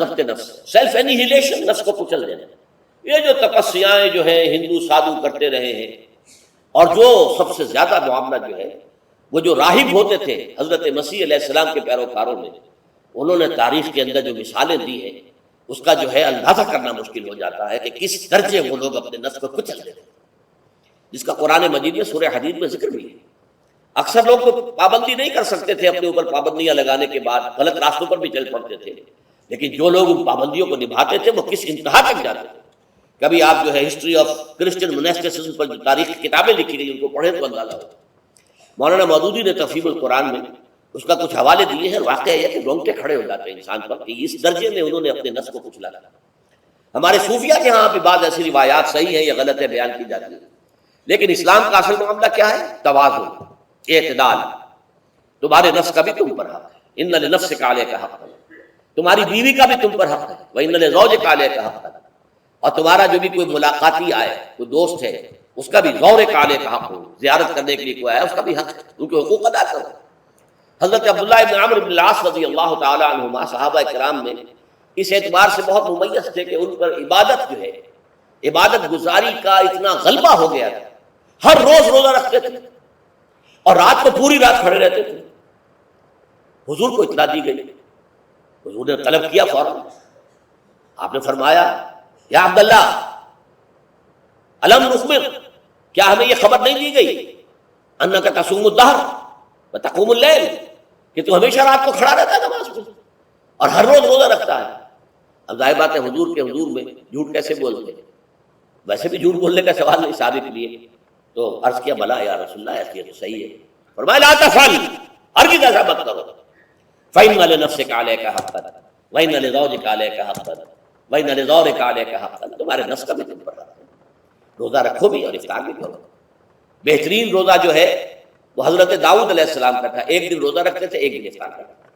ضبط نفس، سیلف انیہیلیشن، نفس کو کچل دینا. یہ جو تپسیاں جو ہیں ہندو سادھو کرتے رہے ہیں، اور جو سب سے زیادہ معاملہ جو ہے وہ جو راہب ہوتے تھے حضرت مسیح علیہ السلام کے پیروکاروں میں، انہوں نے تاریخ کے اندر جو مثالیں دی ہیں اس کا جو ہے اندازہ کرنا مشکل ہو جاتا ہے کہ کس درجے وہ لوگ اپنے نفس کو کچل دیتے ہیں، جس کا قرآن مجید میں سورہ حدید میں ذکر بھی ہے. اکثر لوگ تو پابندی نہیں کر سکتے تھے، اپنے اوپر پابندیاں لگانے کے بعد غلط راستوں پر بھی چل پڑتے تھے، لیکن جو لوگ ان پابندیوں کو نبھاتے تھے وہ کس انتہا تک جاتے تھے. کبھی آپ جو ہے ہسٹری آف کرسچن مناسٹسزم پر جو تاریخی کتابیں لکھی گئی ان کو پڑھیں تو اندازہ ہو. مولانا مودودی نے تفہیم القرآن میں اس کا کچھ حوالے دیے ہیں. واقعہ یہ کہ رونگٹے کھڑے ہو جاتے ہیں انسان پر کہ اس درجے میں انہوں نے اپنے نفس کو کچلا. ہمارے صوفیہ کے ہاں بھی بعض ایسی روایات صحیح ہیں یا غلط ہے بیان کی جاتی ہیں، لیکن اسلام کا اصل معاملہ کیا ہے؟ توازن، اعتدال. تمہارے نفس کا بھی تم پر حق ہے، ان لنفسک علیک حق، تمہاری بیوی کا بھی تم پر حق ہے، وان لزوجک علیک حق، اور تمہارا جو بھی کوئی ملاقاتی آئے، کوئی دوست ہے، اس کا بھی زورک علیک حق ہو، زیارت کرنے کے لیے کوئی آیا اس کا بھی حق ہے، ان کے حقوق ادا کرو. حضرت عبداللہ ابن عمرو بن العاص رضی اللہ تعالی عنہما صحابہ کرام میں اس اعتبار سے بہت ممیز تھے کہ ان پر عبادت جو ہے، عبادت گزاری کا اتنا غلبہ ہو گیا تھا. ہر روز روزہ رکھتے تھے اور رات کو پوری رات کھڑے رہتے تھے. حضور کو اطلاع دی گئی، حضور نے طلب کیا فوراً. آپ نے فرمایا یا عبداللہ الم نخبر، کیا ہمیں یہ خبر نہیں دی گئی انک تصوم الدہر وتقوم اللیل، کہ تو ہمیشہ رات کو کھڑا رہتا ہے نماز کو اور ہر روز روزہ رکھتا ہے. اب ظاہر بات ہے حضور کے حضور میں جھوٹ کیسے بولتے ہیں؟ ویسے بھی جھوٹ بولنے کا سوال نہیں ثابت لیے تو عرض کیا بلا یا رسول اللہ ایسے تو صحیح ہے. فرمایا لا تفعل، ہرگز ایسا مت کرو. فإن لنفسك عليك حقا وإن لزوجك عليك حقا وإن لزورك عليك حقا، تمہارے نفس کا بھی تم پر حق ہے. روزہ رکھو بھی اور افطار بھی کرو. بہترین روزہ جو ہے وہ حضرت داؤد علیہ السلام کا تھا، ایک دن روزہ رکھتے تھے، ایک دن افطار کرتے تھے.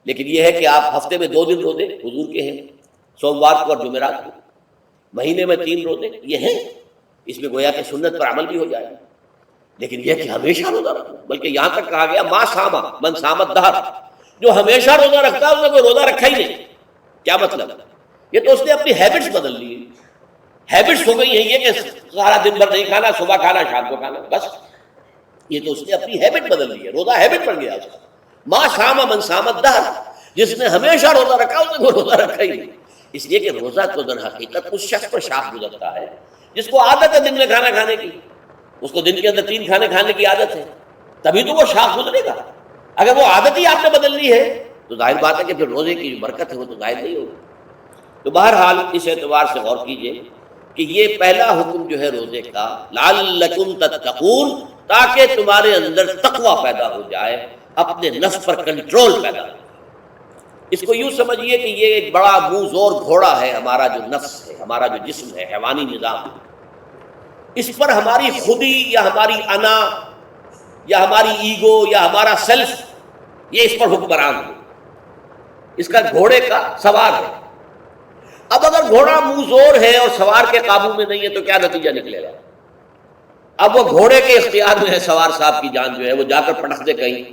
لیکن یہ ہے کہ آپ ہفتے میں 2 دن روزے حضور کے ہیں، سوموار کو اور جمعرات کو، مہینے میں 3 روزے یہ ہیں. اس میں گویا کہ سنت پر عمل بھی ہو جائے گا. لیکن یہ کہ ہمیشہ روزہ رکھنا، بلکہ یہاں تک کہا گیا ما صام من صام الدہر، جو ہمیشہ روزہ رکھتا ہے اس نے کوئی روزہ رکھا ہی نہیں. کیا مطلب؟ یہ تو اس نے اپنی ہیبٹس بدل لی. ہیبٹس ہو گئی ہیں یہ کہ سارا دن بھر نہیں کھانا، صبح کھانا شام کو کھانا، بس. یہ تو اس نے اپنی ہیبٹ بدل لی ہے، روزہ ہیبٹ بن گیا اس کا. ما صام من صام الدہر، جس نے ہمیشہ روزہ رکھا اس نے کوئی روزہ رکھا ہی نہیں. اس لیے کہ روزہ تو در حقیقت اس شخص پر شاخ گزرتا ہے جس کو عادت ہے دن میں کھانا کھانے کی. اس کو دن کے اندر 3 کھانے کھانے کی عادت ہے، تبھی تو وہ شاخ گزرے گا. اگر وہ عادت ہی آپ نے بدل لی ہے تو ظاہر بات ہے کہ پھر روزے کی جو برکت ہے وہ تو ظاہر نہیں ہوگی. تو بہرحال اس اعتبار سے غور کیجئے کہ یہ پہلا حکم جو ہے روزے کا، لعلکم تتقون، تاکہ تمہارے اندر تقوی پیدا ہو جائے، اپنے نفس پر کنٹرول پیدا ہو. اس کو یوں سمجھیے کہ یہ ایک بڑا منہ زور گھوڑا ہے ہمارا جو نفس ہے، ہمارا جو جسم ہے، حیوانی نظام. اس پر ہماری خودی یا ہماری انا یا ہماری ایگو یا ہمارا سیلف یہ اس پر حکمران ہے. اس کا گھوڑے کا سوار ہے. اب اگر گھوڑا منہ زور ہے اور سوار کے قابو میں نہیں ہے تو کیا نتیجہ نکلے گا؟ اب وہ گھوڑے کے اختیار میں ہے، سوار صاحب کی جان جو ہے وہ جا کر پٹک دے کہیں،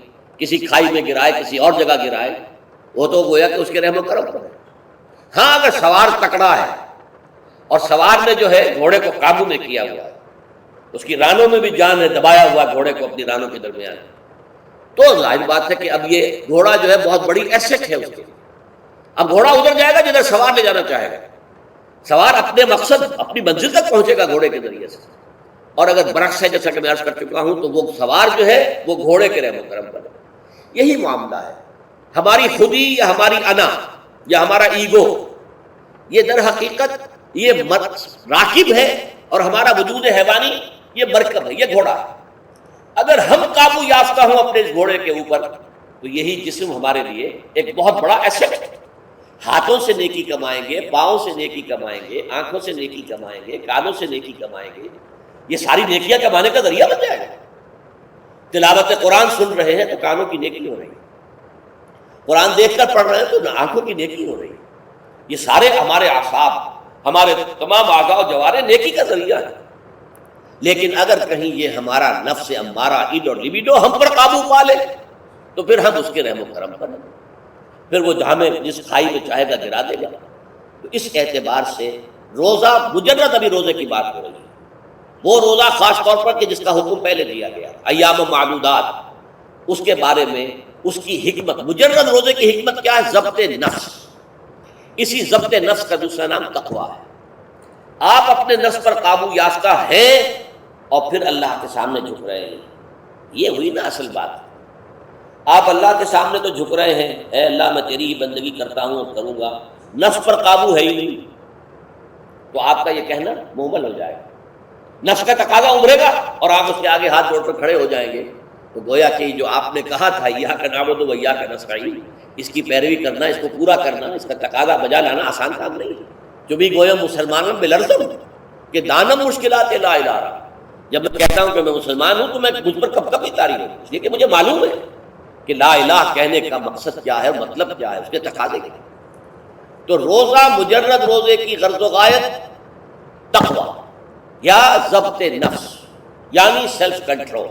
کسی کھائی میں گرائے، کسی اور جگہ گرائے، وہ تو گویا کہ اس کے رحم و کرم پر ہے. ہاں اگر سوار تکڑا ہے اور سوار نے جو ہے گھوڑے کو قابو میں کیا ہوا ہے، اس کی رانوں میں بھی جان ہے، دبایا ہوا گھوڑے کو اپنی رانوں کے درمیان، تو ظاہر بات ہے کہ اب یہ گھوڑا جو ہے بہت بڑی ایسٹ ہے اس کے. اب گھوڑا ادھر جائے گا جدھر سوار لے جانا چاہے گا. سوار اپنے مقصد، اپنی منزل تک پہنچے گا گھوڑے کے ذریعے سے. اور اگر برعکس ہے جیسا کہ میں عرض کر چکا ہوں تو وہ سوار جو ہے وہ گھوڑے کے رحم و کرم پر. یہی معاملہ ہے. ہماری خودی یا ہماری انا یا ہمارا ایگو یہ در حقیقت یہ راکب ہے، اور ہمارا وجود حیوانی یہ مرکب ہے، یہ گھوڑا ہے. اگر ہم قابو یافتہ ہوں اپنے اس گھوڑے کے اوپر تو یہی جسم ہمارے لیے ایک بہت بڑا ایسٹ ہے. ہاتھوں سے نیکی کمائیں گے، پاؤں سے نیکی کمائیں گے، آنکھوں سے نیکی کمائیں گے، کانوں سے نیکی کمائیں گے، یہ ساری نیکیاں کمانے کا ذریعہ بن جائے گا. تلاوت قرآن سن رہے ہیں تو کانوں کی نیکی ہو رہی ہے، قرآن دیکھ کر پڑھ رہے ہیں تو آنکھوں کی نیکی ہو رہی ہے. یہ سارے ہمارے اعصاب، ہمارے تمام اعضاء و جوارح نیکی کا ذریعہ ہے. لیکن اگر کہیں یہ ہمارا نفس امارہ، ایڈ اور لیبیڈو ہم پر قابو پا لے تو پھر ہم اس کے رحم و کرم پر ہیں. پھر وہ ہمیں جس کھائی میں چاہے گا گرا دے گا۔ تو اس اعتبار سے روزہ مجرد ابھی روزے کی بات ہو رہی ہے، وہ روزہ خاص طور پر کہ جس کا حکم پہلے دیا گیا ایام معدودات، اس کے بارے میں اس کی حکمت، مجرد روزے کی حکمت کیا ہے؟ ضبط نفس۔ اسی ضبط نفس کا دوسرا نام تقویٰ ہے۔ آپ اپنے نفس پر قابو یافتہ ہیں اور پھر اللہ کے سامنے جھک رہے ہیں، یہ ہوئی نا اصل بات۔ آپ اللہ کے سامنے تو جھک رہے ہیں، اے اللہ میں تیری ہی بندگی کرتا ہوں اور کروں گا، نفس پر قابو ہے ہی نہیں، تو آپ کا یہ کہنا مہمل ہو جائے گا، نفس کا تقاضا ابھرے گا اور آپ اس کے آگے ہاتھ جوڑ کر کھڑے ہو جائیں گے۔ تو گویا کہ جو آپ نے کہا تھا ایاک نعبد و ایاک نستعین، اس کی پیروی کرنا، اس کو پورا کرنا، اس کا تقاضا بجا لانا آسان کام نہیں ہے۔ جو بھی گویا مسلمانوں بلرزم کہ دانم مشکلات لا الہ الا، جب میں کہتا ہوں کہ میں مسلمان ہوں تو میں مجھ پر کب کب اتاری ہوں، اس لیے کہ مجھے معلوم ہے کہ لا الہ کہنے کا مقصد کیا ہے، مطلب کیا ہے، اس کے تقاضے کیا۔ تو روزہ مجرد روزے کی غرض و غایت تقویٰ یا ضبط نفس، یعنی سیلف کنٹرول،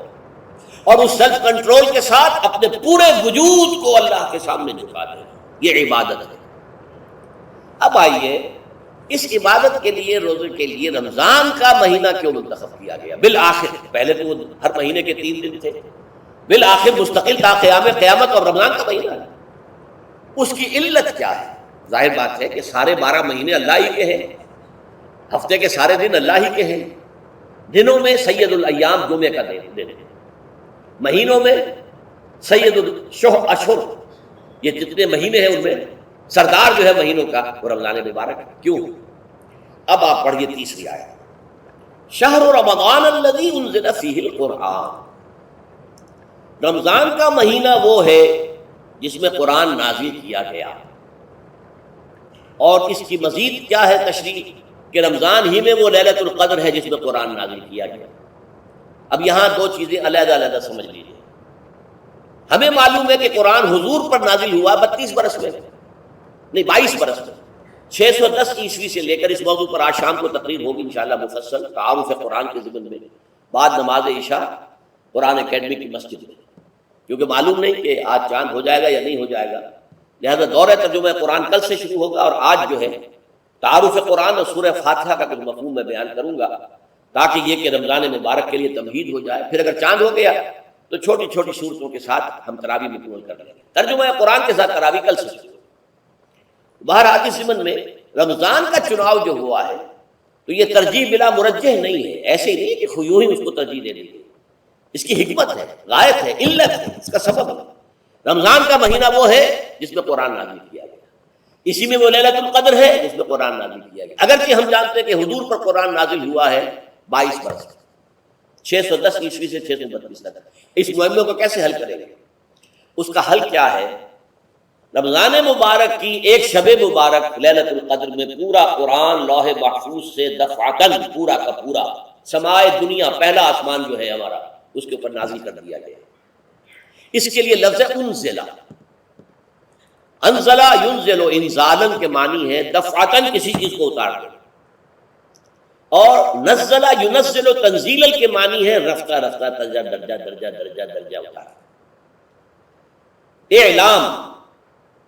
اور اس سیلف کنٹرول کے ساتھ اپنے پورے وجود کو اللہ کے سامنے جھکا دینا، یہ عبادت ہے۔ اب آئیے اس عبادت کے لیے، روزے کے لیے رمضان کا مہینہ کیوں منتخب کیا گیا بالآخر؟ پہلے تو وہ ہر مہینے کے 3 دن تھے، بالآخر مستقل تا قیام قیامت اور رمضان کا مہینہ ہے۔ اس کی علت کیا ہے؟ ظاہر بات ہے کہ سارے 12 مہینے اللہ ہی کے ہیں، ہفتے کے سارے دن اللہ ہی کے ہیں، دنوں میں سید الایام جمعے کا دن ہے، مہینوں میں سید الاشہر، یہ جتنے مہینے ہیں ان میں سردار جو ہے مہینوں کا وہ رمضان مبارک ہے۔ کیوں؟ اب آپ پڑھیے تیسری آیت، شہر رمضان الذی انزل فیہ القرآن، رمضان کا مہینہ وہ ہے جس میں قرآن نازل کیا گیا۔ اور اس کی مزید کیا ہے تشریح کہ رمضان ہی میں وہ لیلۃ القدر ہے جس میں قرآن نازل کیا گیا۔ اب یہاں 2 چیزیں علیحدہ علیحدہ سمجھ لیجیے۔ ہمیں معلوم ہے کہ قرآن حضور پر نازل ہوا 32 برس میں، نہیں 22 برس میں، 610 عیسوی سے لے کر اس موضوع پر آج شام کو تقریر ہوگی انشاءاللہ مفصل تعارف قرآن کے ضمن میں، بعد نماز عشاء قرآن اکیڈمی کی مسجد میں، کیونکہ معلوم نہیں کہ آج چاند ہو جائے گا یا نہیں ہو جائے گا، لہذا دورہ ترجمہ قرآن کل سے شروع ہوگا، اور آج جو ہے تعارف قرآن اور سورہ فاتحہ کا کچھ مفہوم میں بیان کروں گا تاکہ یہ کہ رمضان مبارک کے لیے تمہید ہو جائے۔ پھر اگر چاند ہو گیا تو چھوٹی چھوٹی صورتوں کے ساتھ ہم تراویح مکمل کر لیں گے، ترجمہ قرآن کے ساتھ تراویح کل سے شروع۔ بہرحال اس ضمن میں رمضان کا چناؤ جو ہوا ہے تو یہ ترجیح بلا مرجح نہیں ہے، ایسے ہی نہیں کہ یوں ہی اس کو ترجیح دے دی، اس کی حکمت ہے، غایت ہے، علت ہے، اس کا سبب ہے۔ رمضان کا مہینہ وہ ہے جس میں قرآن نازل کیا گیا، اسی میں وہ لیلۃ القدر ہے جس میں قرآن نازل کیا گیا، اگرچہ ہم جانتے ہیں کہ حضور پر قرآن نازل ہوا ہے 22 برس، 610 عیسوی سے 632 تک۔ اس معاملے کو کیسے حل کریں گے؟ اس کا حل کیا ہے؟ رمضان مبارک کی ایک شب مبارک لیلۃ القدر میں پورا قرآن لوح محفوظ سے دفعتاً پورا کا پورا سمائے دنیا، پہلا آسمان جو ہے ہمارا، اس کے اوپر نازل کر دیا گیا۔ اس کے لیے لفظ انزلہ، انزلہ ینزل انزالن کے معنی ہے دفعتاً کسی چیز کو اتار دینا، اور نزلہ ینزل تنزیلا کے معنی ہے رفتہ رفتہ، درجہ درجہ درجہ درجہ درجہ اتارنا۔ اعلام،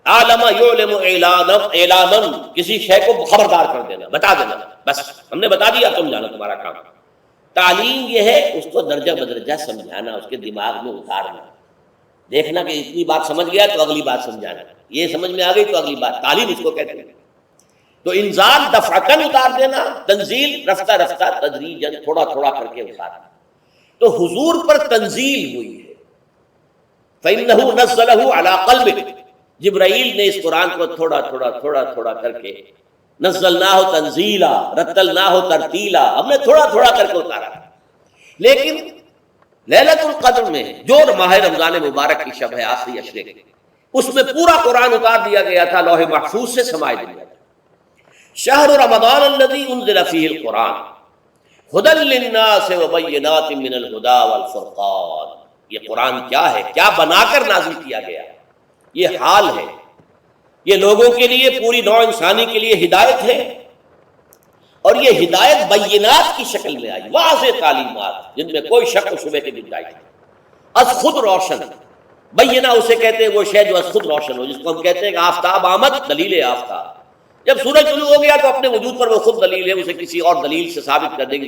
عالم یعلم اعلاما، کسی شے کو خبردار کر دینا، بتا دینا، بس ہم نے بتا دیا، تم جانا، تمہارا کام۔ تعلیم یہ ہے اس کو درجہ بدرجہ سمجھانا، اس کے دماغ میں اتارنا، دیکھنا کہ اتنی بات سمجھ گیا تو اگلی بات سمجھانا، یہ سمجھ میں آ گئی تو اگلی بات، تعلیم اس کو کہتے ہیں۔ تو انزال دفعتاً اتار دینا، تنزیل رفتہ رفتہ تدریجاً تھوڑا تھوڑا کر کے اتارنا۔ تو حضور پر تنزیل ہوئی ہے، فَإِنَّهُ نَزَّلَهُ عَلَىٰ قَلْبِكَ، جبرائیل نے اس قرآن کو تھوڑا تھوڑا تھوڑا تھوڑا کر کے نزلناہ تنزیلا رتلناہ ترتیلا، ہم نے تھوڑا تھوڑا کر کے اتارا۔ لیکن لیلۃ القدر میں جو ماہ رمضان مبارک کی شب ہے آخری عشرے کی، اس میں پورا قرآن اتار دیا گیا تھا لوح محفوظ سے سمائے دنیا۔ شہر رمضان الذی انزل فیہ القرآن ھدی للناس وبینات من الھدی والفرقان، یہ قرآن کیا ہے، کیا بنا کر نازل کیا گیا؟ یہ حال ہے، یہ لوگوں کے لیے، پوری نوع انسانی کے لیے ہدایت ہے، اور یہ ہدایت بینات کی شکل میں آئی، واضح تعلیمات جن میں کوئی شک و شبہ کی گنجائش نہیں، از خود روشن بینہ اسے کہتے ہیں وہ شے جو خود روشن ہو، جس کو ہم کہتے ہیں کہ آفتاب آمد، دلیل آفتاب. جب سورج طلوع ہو گیا تو اپنے وجود پر وہ خود دلیل ہے، اسے کسی اور دلیل سے ثابت کر دے گی